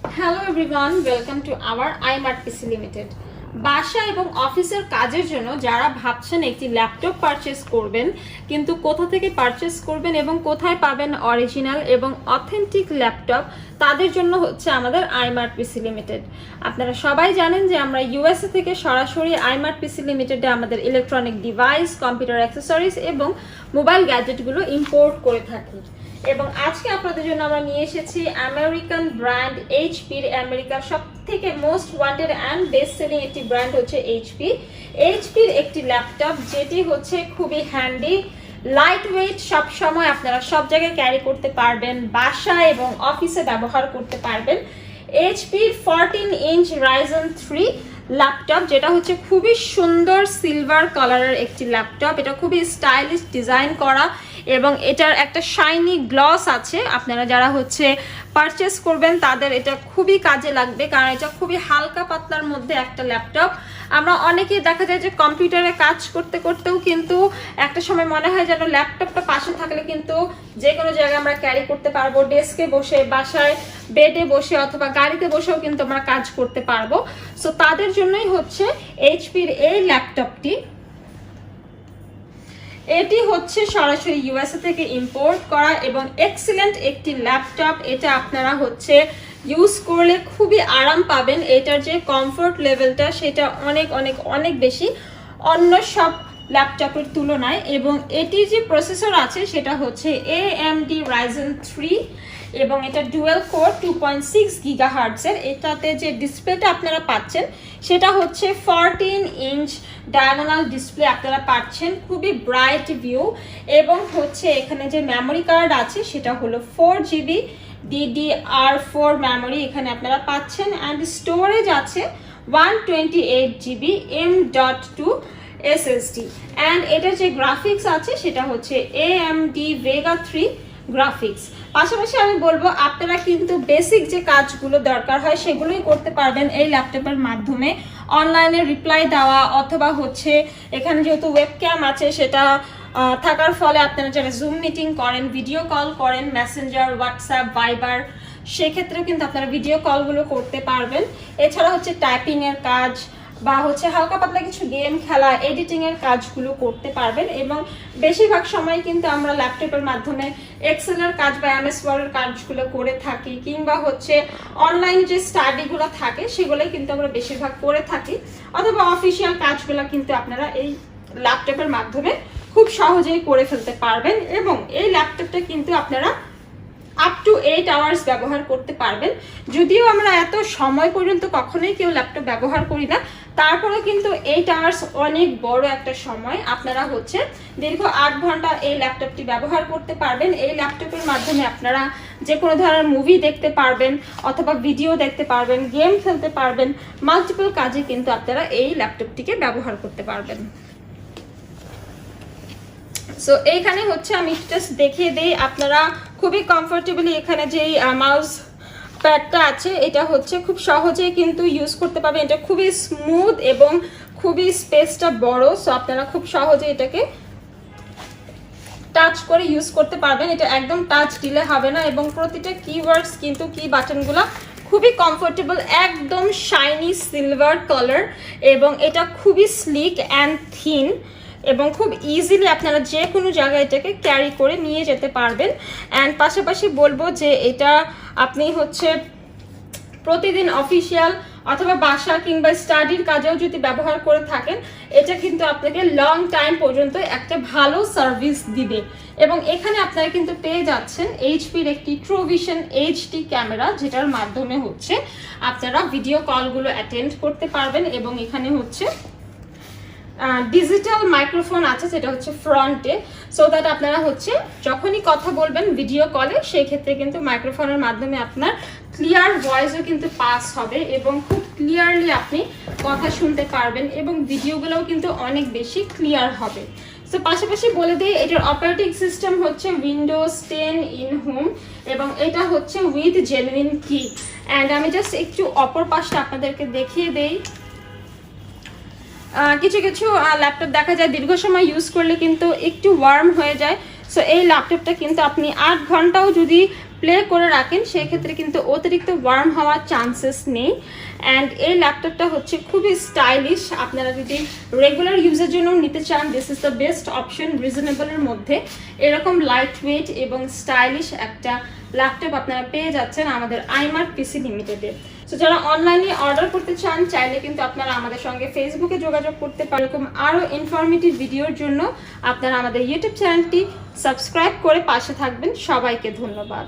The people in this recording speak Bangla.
Hello everyone, welcome to our iMart PC Limited. বাসা এবং অফিসের কাজের জন্য যারা ভাবছেন একটি ল্যাপটপ পারচেজ করবেন কিন্তু কোথা থেকে পারচেজ করবেন এবং কোথায় পাবেন অরিজিনাল এবং অথেন্টিক ল্যাপটপ, তাদের জন্য হচ্ছে আমাদের iMart PC Limited. আপনারা সবাই জানেন যে আমরা ইউএসএ থেকে সরাসরি iMart PC Limitedে আমাদের ইলেকট্রনিক ডিভাইস, কম্পিউটার অ্যাক্সেসরিজ এবং মোবাইল গ্যাজেটগুলো ইম্পোর্ট করে থাকি। এবং আজকে আপনাদের জন্য আমরা নিয়ে এসেছি আমেরিকান ব্র্যান্ড এইচপির, আমেরিকার সবথেকে most wanted and best selling একটি ব্র্যান্ড হচ্ছে এইচপির একটি ল্যাপটপ, যেটি হচ্ছে খুবই হ্যান্ডি, লাইট ওয়েট, সব সময় আপনারা সব জায়গায় ক্যারি করতে পারবেন, বাসা এবং অফিসে ব্যবহার করতে পারবেন। এইচপির 14 ইঞ্চ Ryzen 3 ল্যাপটপ, যেটা হচ্ছে খুবই সুন্দর সিলভার কালারের একটি ল্যাপটপ। এটা খুবই স্টাইলিশ ডিজাইন করা এবং এটার একটা শাইনি গ্লস আছে। আপনারা যারা হচ্ছে পারচেস করবেন তাদের এটা খুবই কাজে লাগবে, কারণ এটা খুবই হালকা পাতলার মধ্যে একটা ল্যাপটপ। আমরা অনেকেই দেখা যায় যে কম্পিউটারে কাজ করতে করতেও কিন্তু একটা সময় মনে হয় যেন ল্যাপটপটা পাশে থাকলে কিন্তু যে কোনো জায়গায় আমরা ক্যারি করতে পারবো, ডেস্কে বসে, বাসায় বেডে বসে অথবা গাড়িতে বসেও কিন্তু আমরা কাজ করতে পারবো। সো তাদের জন্যই হচ্ছে এইচপির এই ল্যাপটপটি। এটি হচ্ছে সরাসরি ইউএসএ থেকে ইম্পোর্ট করা এবং এক্সিলেন্ট একটি ল্যাপটপ। এটা আপনারা হচ্ছে ইউজ করলে খুবই আরাম পাবেন। এটার যে কমফোর্ট লেভেলটা সেটা অনেক অনেক অনেক বেশি অন্য সব ল্যাপটপের তুলনায়। এবং এটি যে প্রসেসর আছে সেটা হচ্ছে AMD Ryzen 3 এবং এটা ডুয়েল কোর 2.6 গিগাহার্টজের। এটাতে যে ডিসপ্লেটা আপনারা পাচ্ছেন সেটা হচ্ছে 14 ইঞ্চ ডায়াগোনাল ডিসপ্লে আপনারা পাচ্ছেন, খুবই ব্রাইট ভিউ। এবং হচ্ছে এখানে যে মেমোরি কার্ড আছে সেটা হলো 4GB DDR4 মেমোরি এখানে আপনারা পাচ্ছেন, অ্যান্ড স্টোরেজ আছে 128GB M.2 SSD। অ্যান্ড এটার যে গ্রাফিক্স আছে সেটা হচ্ছে AMD Vega 3 গ্রাফিক্স। পাশাপাশি আমি বলবো আপনারা কিন্তু বেসিক যে কাজগুলো দরকার হয় সেগুলোই করতে পারবেন এই ল্যাপটপের মাধ্যমে। অনলাইনে রিপ্লাই দেওয়া অথবা হচ্ছে এখানে যেহেতু ওয়েবক্যাম আছে সেটা থাকার ফলে আপনারা যারা জুম মিটিং করেন, ভিডিও কল করেন, মেসেঞ্জার, হোয়াটসঅ্যাপ, ভাইবার, সেক্ষেত্রেও কিন্তু আপনারা ভিডিও কলগুলো করতে পারবেন। এছাড়া হচ্ছে টাইপিংয়ের কাজ বা হচ্ছে হালকা পাতলা কিছু গেম খেলা, এডিটিংয়ের কাজগুলো করতে পারবেন। এবং বেশিরভাগ সময় কিন্তু আমরা ল্যাপটপের মাধ্যমে এক্সেলের কাজ বা MS ওয়ার্ডের কাজগুলো করে থাকি, কিংবা হচ্ছে অনলাইন যে স্টাডিগুলো থাকে সেগুলো কিন্তু আমরা বেশিরভাগ করে থাকি, অথবা অফিসিয়াল কাজগুলো কিন্তু আপনারা এই ল্যাপটপের মাধ্যমে খুব সহজেই করে ফেলতে পারবেন। এবং এই ল্যাপটপটা কিন্তু আপনারা আপ টু 8 আওয়ার্স ব্যবহার করতে পারবেন। যদিও আমরা এত সময় পর্যন্ত কখনোই কেউ ল্যাপটপ ব্যবহার করি না, তারপরেও কিন্তু 8 আওয়ার্স অনেক বড় একটা সময়। আপনারা হচ্ছে দীর্ঘ 8 ঘন্টা এই ল্যাপটপটি ব্যবহার করতে পারবেন। এই ল্যাপটপের মাধ্যমে আপনারা যে কোনো ধরনের মুভি দেখতে পারবেন অথবা ভিডিও দেখতে পারবেন, গেম খেলতে পারবেন, মাল্টিপল কাজে কিন্তু আপনারা এই ল্যাপটপটিকে ব্যবহার করতে পারবেন। সো এইখানে হচ্ছে আমি জাস্ট দেখিয়ে দিই, আপনারা খুবই কমফোর্টেবলি এখানে যেই মাউস প্যাডটা আছে এটা হচ্ছে খুব সহজেই কিন্তু ইউজ করতে পারবেন। এটা খুবই স্মুথ এবং খুবই স্পেসটা বড়, সো আপনারা খুব সহজে এটাকে টাচ করে ইউজ করতে পারবেন। এটা একদম টাচ দিলে হবে না এবং প্রতিটা কিওয়ার্ডস কিন্তু কি বাটনগুলো খুবই কমফোর্টেবল, একদম শাইনি সিলভার কালার এবং এটা খুবই স্লিক অ্যান্ড থিন এবং খুব ইজিলি আপনারা যে কোনো জায়গায় এটাকে ক্যারি করে নিয়ে যেতে পারবেন। অ্যান্ড পাশাপাশি বলবো যে এটা আপনি হচ্ছে প্রতিদিন অফিসিয়াল অথবা বাসা কিংবা স্টাডির কাজেও যদি ব্যবহার করে থাকেন, এটা কিন্তু আপনাকে লং টাইম পর্যন্ত একটা ভালো সার্ভিস দিবে। এবং এখানে আপনারা কিন্তু পেয়ে যাচ্ছেন এইচপির একটি ট্রুভিশন HD ক্যামেরা, যেটার মাধ্যমে হচ্ছে আপনারা ভিডিও কলগুলো অ্যাটেন্ড করতে পারবেন। এবং এখানে হচ্ছে ডিজিটাল মাইক্রোফোন আছে যেটা হচ্ছে ফ্রন্টে, সো দ্যাট আপনারা হচ্ছে যখনই কথা বলবেন ভিডিও কলে সেই ক্ষেত্রে কিন্তু মাইক্রোফোনের মাধ্যমে আপনার ক্লিয়ার ভয়েসও কিন্তু পাস হবে এবং খুব ক্লিয়ারলি আপনি কথা শুনতে পারবেন এবং ভিডিওগুলোও কিন্তু অনেক বেশি ক্লিয়ার হবে। সো পাশাপাশি বলে দিই এটার অপারেটিং সিস্টেম হচ্ছে উইন্ডোজ 10 ইন হোম এবং এটা হচ্ছে উইথ জেনুইন কি। অ্যান্ড আমি জাস্ট একটু অপর পাশটা আপনাদেরকে দেখিয়ে দেই। কিছু কিছু ল্যাপটপ দেখা যায় দীর্ঘ সময় ইউজ করলে কিন্তু একটু ওয়ার্ম হয়ে যায়। সো এই ল্যাপটপটা কিন্তু আপনি 8 ঘন্টাও যদি প্লে করে রাখেন সেক্ষেত্রে কিন্তু অতিরিক্ত ওয়ার্ম হওয়ার চান্সেস নেই। অ্যান্ড এই ল্যাপটপটা হচ্ছে খুবই স্টাইলিশ, আপনারা যদি রেগুলার ইউজের জন্য নিতে চান this is the best option. রিজনেবলের মধ্যে এরকম লাইট ওয়েট এবং স্টাইলিশ একটা ল্যাপটপ আপনারা পেয়ে যাচ্ছেন আমাদের iMart পিসি লিমিটেডে। সো যারা অনলাইনে অর্ডার করতে চান চাইলে কিন্তু আপনারা আমাদের সঙ্গে ফেসবুকে যোগাযোগ করতে পারেন। এরকম আরও ইনফরমেটিভ ভিডিওর জন্য আপনারা আমাদের ইউটিউব চ্যানেলটি সাবস্ক্রাইব করে পাশে থাকবেন। সবাইকে ধন্যবাদ।